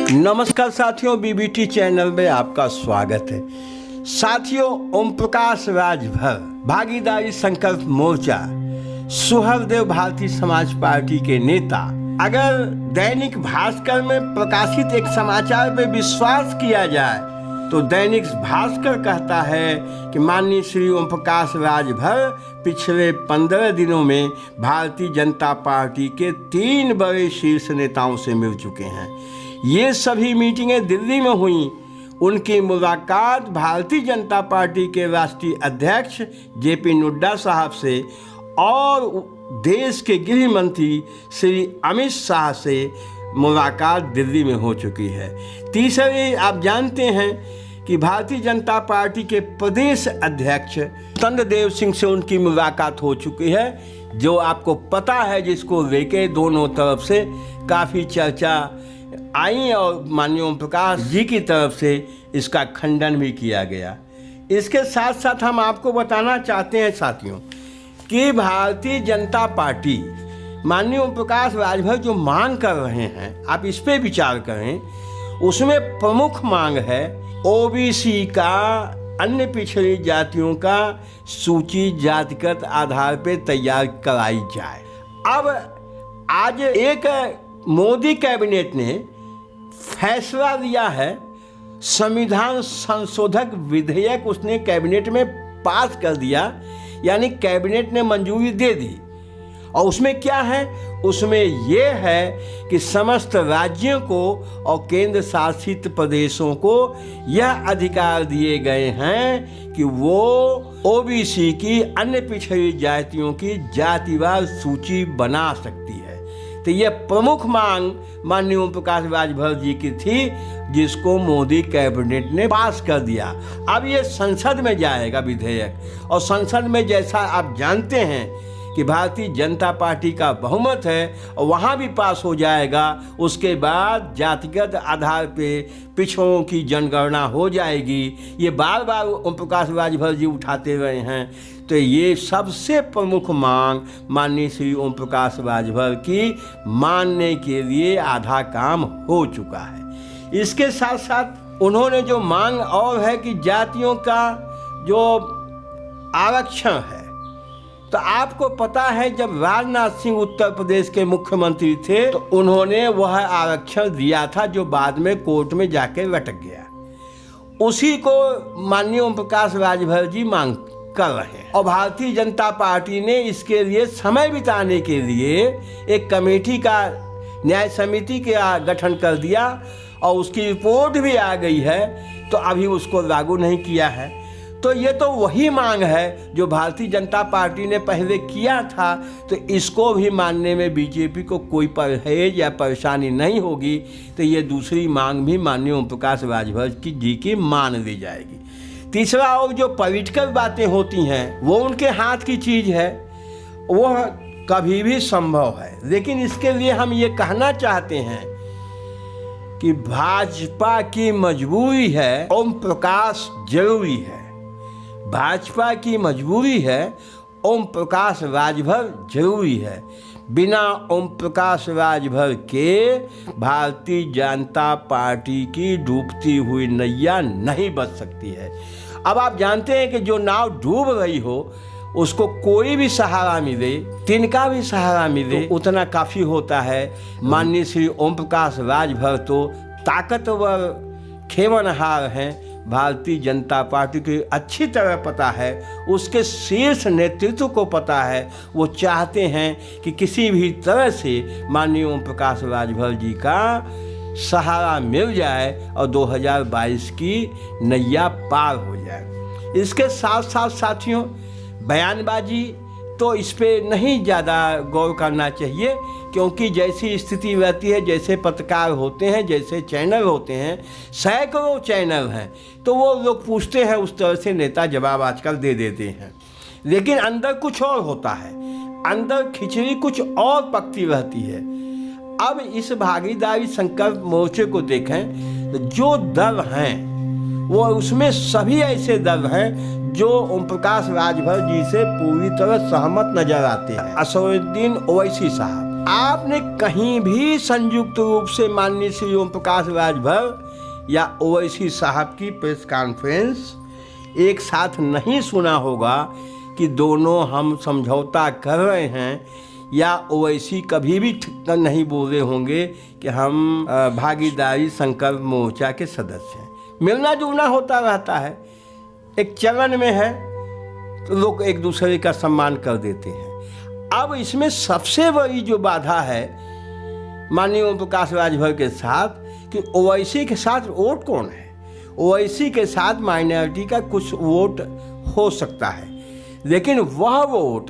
नमस्कार साथियों, BBT channel में आपका स्वागत है। साथियों, ओम प्रकाश राजभर, भागीदारी संकल्प मोर्चा, सुहृदेव भारतीय समाज पार्टी के नेता। अगर दैनिक भास्कर में प्रकाशित एक समाचार पे विश्वास किया जाए तो दैनिक भास्कर कहता है कि माननीय श्री ओम प्रकाश राजभर पिछले 15 दिनों में भारतीय जनता पार्टी के 3 बड़े शीर्ष नेताओं से मिल चुके हैं। ये सभी मीटिंगें दिल्ली में हुई। उनकी मुलाकात भारतीय जनता पार्टी के राष्ट्रीय अध्यक्ष जेपी नड्डा साहब से और देश के गृह मंत्री श्री अमित शाह से मुलाकात दिल्ली में हो चुकी है। तीसरे, आप जानते हैं कि भारतीय जनता पार्टी के प्रदेश अध्यक्ष तंत्रदेव सिंह से उनकी मुलाकात हो चुकी है, जो आपको पता है, जिसको लेके दोनों तरफ से काफ़ी चर्चा आई और माननीय ओम प्रकाश जी की तरफ से इसका खंडन भी किया गया। इसके साथ साथ हम आपको बताना चाहते हैं साथियों कि भारतीय जनता पार्टी माननीय ओम प्रकाश राजभर जो मांग कर रहे हैं, आप इस पे विचार करें। उसमें प्रमुख मांग है ओबीसी का, अन्य पिछड़ी जातियों का सूची जातिगत आधार पे तैयार कराई जाए। अब आज एक मोदी कैबिनेट ने फैसला लिया है, संविधान संशोधक विधेयक उसने कैबिनेट में पास कर दिया, यानी कैबिनेट ने मंजूरी दे दी। और उसमें क्या है? उसमें यह है कि समस्त राज्यों को और केंद्र शासित प्रदेशों को यह अधिकार दिए गए हैं कि वो ओबीसी की, अन्य पिछड़ी जातियों की जातिवार सूची बना सकती है। तो यह प्रमुख मांग माननीय ओम प्रकाश राजभर जी की थी, जिसको मोदी कैबिनेट ने पास कर दिया। अब ये संसद में जाएगा विधेयक, और संसद में जैसा आप जानते हैं कि भारतीय जनता पार्टी का बहुमत है और वहाँ भी पास हो जाएगा। उसके बाद जातिगत आधार पे पिछड़ों की जनगणना हो जाएगी। ये बार बार ओम प्रकाश राजभर जी उठाते रहे हैं। तो ये सबसे प्रमुख मांग माननीय श्री ओम प्रकाश राजभर की मानने के लिए आधा काम हो चुका है। इसके साथ साथ उन्होंने जो मांग और है कि जातियों का जो आरक्षण है, तो आपको पता है जब राजनाथ सिंह उत्तर प्रदेश के मुख्यमंत्री थे तो उन्होंने वह आरक्षण दिया था, जो बाद में कोर्ट में जाके लटक गया। उसी को माननीय ओम प्रकाश राजभर जी मांग कर रहे हैं। और भारतीय जनता पार्टी ने इसके लिए समय बिताने के लिए एक कमेटी का, न्याय समिति का गठन कर दिया और उसकी रिपोर्ट भी आ गई है, तो अभी उसको लागू नहीं किया है। तो ये तो वही मांग है जो भारतीय जनता पार्टी ने पहले किया था, तो इसको भी मानने में बीजेपी को कोई परहेज या परेशानी नहीं होगी। तो ये दूसरी मांग भी माननीय ओम प्रकाश राजभर जी की मान ली जाएगी। तीसरा, और जो पॉलिटिकल बातें होती हैं वो उनके हाथ की चीज़ है, वह कभी भी संभव है। लेकिन इसके लिए हम ये कहना चाहते हैं कि भाजपा की मजबूरी है, ओम प्रकाश जरूरी है। भाजपा की मजबूरी है, ओम प्रकाश राजभर जरूरी है। बिना ओम प्रकाश राजभर के भारतीय जनता पार्टी की डूबती हुई नैया नहीं बच सकती है। अब आप जानते हैं कि जो नाव डूब रही हो उसको कोई भी सहारा मिले, तिनका भी सहारा मिले, तो उतना काफ़ी होता है। माननीय श्री ओम प्रकाश राजभर तो ताकतवर खेमनहार हैं। भारतीय जनता पार्टी को अच्छी तरह पता है, उसके शीर्ष नेतृत्व को पता है। वो चाहते हैं कि किसी भी तरह से माननीय ओम प्रकाश राजभर जी का सहारा मिल जाए और 2022 की नैया पार हो जाए। इसके साथ साथ साथियों, बयानबाजी तो इस पे नहीं ज़्यादा गौर करना चाहिए, क्योंकि जैसी स्थिति रहती है, जैसे पत्रकार होते हैं, जैसे चैनल होते हैं, सैकड़ों चैनल हैं, तो वो लोग पूछते हैं, उस तरह से नेता जवाब आजकल दे देते हैं। लेकिन अंदर कुछ और होता है, अंदर खिचड़ी कुछ और पकती रहती है। अब इस भागीदारी संकल्प मोर्चे को देखें तो जो दल हैं वो उसमें सभी ऐसे दल हैं जो ओम प्रकाश राजभर जी से पूरी तरह सहमत नजर आते हैं। असदुद्दीन ओवैसी साहब, आपने कहीं भी संयुक्त रूप से माननीय श्री ओम प्रकाश राजभर या ओवैसी साहब की प्रेस कॉन्फ्रेंस एक साथ नहीं सुना होगा कि दोनों हम समझौता कर रहे हैं, या ओवैसी कभी भी नहीं बोले होंगे कि हम भागीदारी संकल्प मोर्चा के सदस्य हैं। मिलना जुलना होता रहता है, एक चलन में है, तो लोग एक दूसरे का सम्मान कर देते हैं। अब इसमें सबसे बड़ी जो बाधा है माननीय ओम प्रकाश राजभर के साथ, कि ओवैसी के साथ वोट कौन है। ओवैसी के साथ माइनॉरिटी का कुछ वोट हो सकता है, लेकिन वह वोट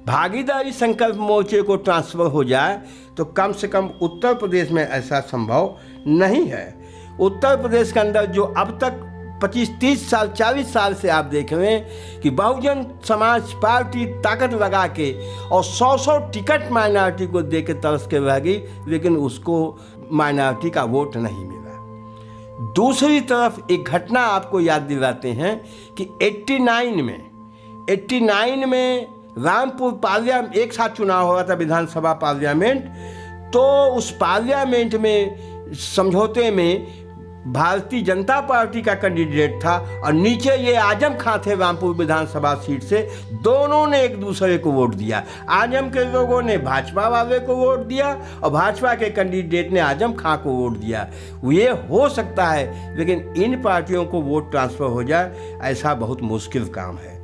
भागीदारी संकल्प मोर्चे को ट्रांसफ़र हो जाए तो कम से कम उत्तर प्रदेश में ऐसा संभव नहीं है। उत्तर प्रदेश के अंदर जो अब तक 25-30 साल 40 साल से आप देख रहे हैं कि बहुजन समाज पार्टी ताकत लगा के और 100 टिकट माइनॉरिटी को दे के तरस के रह गई, लेकिन उसको माइनॉरिटी का वोट नहीं मिला। दूसरी तरफ एक घटना आपको याद दिलाते हैं कि 89 में रामपुर पार्लियामेंट एक साथ चुनाव हो रहा था, विधानसभा पार्लियामेंट। तो उस पार्लियामेंट में समझौते में भारतीय जनता पार्टी का कैंडिडेट था और नीचे ये आजम खां थे रामपुर विधानसभा सीट से। दोनों ने एक दूसरे को वोट दिया। आजम के लोगों ने भाजपा वाले को वोट दिया और भाजपा के कैंडिडेट ने आजम खां को वोट दिया। ये हो सकता है, लेकिन इन पार्टियों को वोट ट्रांसफ़र हो जाए ऐसा बहुत मुश्किल काम है।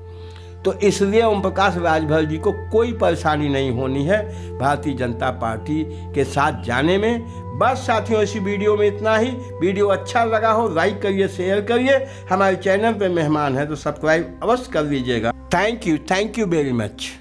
तो इसलिए ओम प्रकाश राजभर जी को कोई परेशानी नहीं होनी है भारतीय जनता पार्टी के साथ जाने में। बस साथियों, इसी वीडियो में इतना ही। वीडियो अच्छा लगा हो लाइक करिए, शेयर करिए। हमारे चैनल पे मेहमान हैं तो सब्सक्राइब अवश्य कर लीजिएगा। Thank you very much.